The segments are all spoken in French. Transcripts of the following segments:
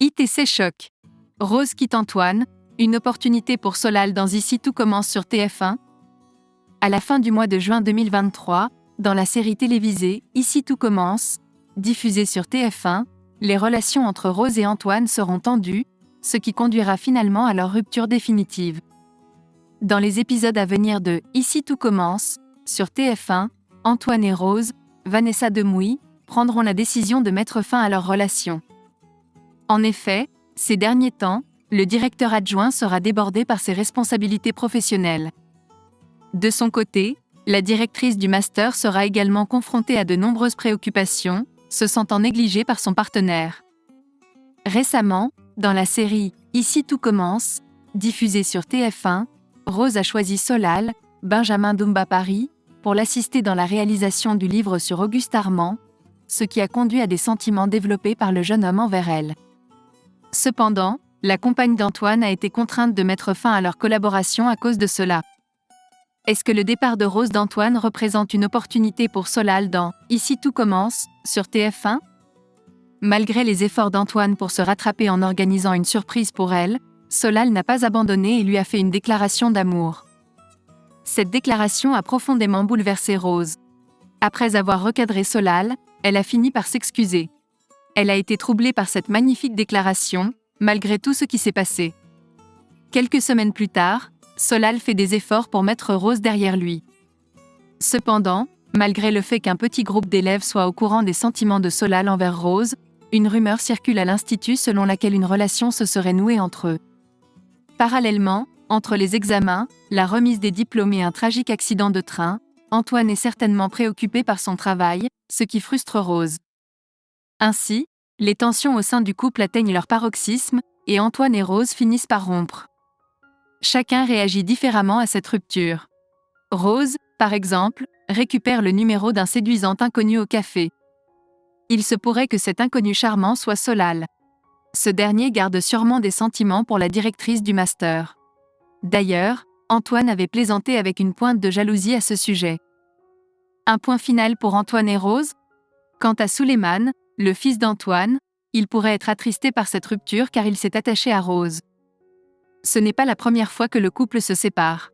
ITC Choc. Rose quitte Antoine, une opportunité pour Solal dans Ici tout commence sur TF1. À la fin du mois de juin 2023, dans la série télévisée Ici tout commence, diffusée sur TF1, les relations entre Rose et Antoine seront tendues, ce qui conduira finalement à leur rupture définitive. Dans les épisodes à venir de Ici tout commence, sur TF1, Antoine et Rose, Vanessa Demouy, prendront la décision de mettre fin à leur relation. En effet, ces derniers temps, le directeur adjoint sera débordé par ses responsabilités professionnelles. De son côté, la directrice du master sera également confrontée à de nombreuses préoccupations, se sentant négligée par son partenaire. Récemment, dans la série Ici tout commence, diffusée sur TF1, Rose a choisi Solal, Benjamin Dumba Paris, pour l'assister dans la réalisation du livre sur Auguste Armand, ce qui a conduit à des sentiments développés par le jeune homme envers elle. Cependant, la compagne d'Antoine a été contrainte de mettre fin à leur collaboration à cause de cela. Est-ce que le départ de Rose d'Antoine représente une opportunité pour Solal dans Ici tout commence, sur TF1 ? Malgré les efforts d'Antoine pour se rattraper en organisant une surprise pour elle, Solal n'a pas abandonné et lui a fait une déclaration d'amour. Cette déclaration a profondément bouleversé Rose. Après avoir recadré Solal, elle a fini par s'excuser. Elle a été troublée par cette magnifique déclaration, malgré tout ce qui s'est passé. Quelques semaines plus tard, Solal fait des efforts pour mettre Rose derrière lui. Cependant, malgré le fait qu'un petit groupe d'élèves soit au courant des sentiments de Solal envers Rose, une rumeur circule à l'institut selon laquelle une relation se serait nouée entre eux. Parallèlement, entre les examens, la remise des diplômes et un tragique accident de train, Antoine est certainement préoccupé par son travail, ce qui frustre Rose. Ainsi, les tensions au sein du couple atteignent leur paroxysme, et Antoine et Rose finissent par rompre. Chacun réagit différemment à cette rupture. Rose, par exemple, récupère le numéro d'un séduisant inconnu au café. Il se pourrait que cet inconnu charmant soit Solal. Ce dernier garde sûrement des sentiments pour la directrice du master. D'ailleurs, Antoine avait plaisanté avec une pointe de jalousie à ce sujet. Un point final pour Antoine et Rose ? Quant à Souleymane, le fils d'Antoine, il pourrait être attristé par cette rupture car il s'est attaché à Rose. Ce n'est pas la première fois que le couple se sépare.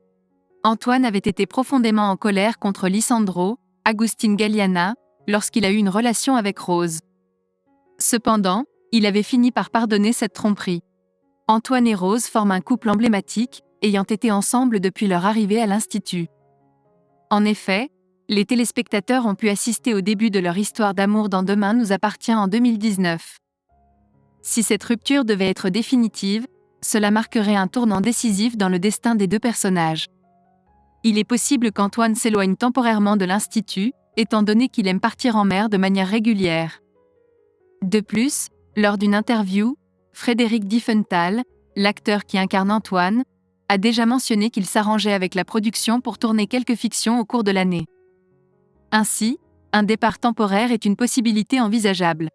Antoine avait été profondément en colère contre Lisandro, Agustin Galliana, lorsqu'il a eu une relation avec Rose. Cependant, il avait fini par pardonner cette tromperie. Antoine et Rose forment un couple emblématique, ayant été ensemble depuis leur arrivée à l'Institut. En effet, les téléspectateurs ont pu assister au début de leur histoire d'amour dans Demain nous appartient en 2019. Si cette rupture devait être définitive, cela marquerait un tournant décisif dans le destin des deux personnages. Il est possible qu'Antoine s'éloigne temporairement de l'Institut, étant donné qu'il aime partir en mer de manière régulière. De plus, lors d'une interview, Frédéric Diefenthal, l'acteur qui incarne Antoine, a déjà mentionné qu'il s'arrangeait avec la production pour tourner quelques fictions au cours de l'année. Ainsi, un départ temporaire est une possibilité envisageable.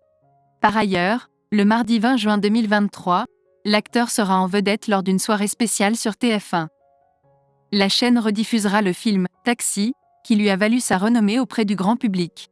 Par ailleurs, le mardi 20 juin 2023, l'acteur sera en vedette lors d'une soirée spéciale sur TF1. La chaîne rediffusera le film « Taxi », qui lui a valu sa renommée auprès du grand public.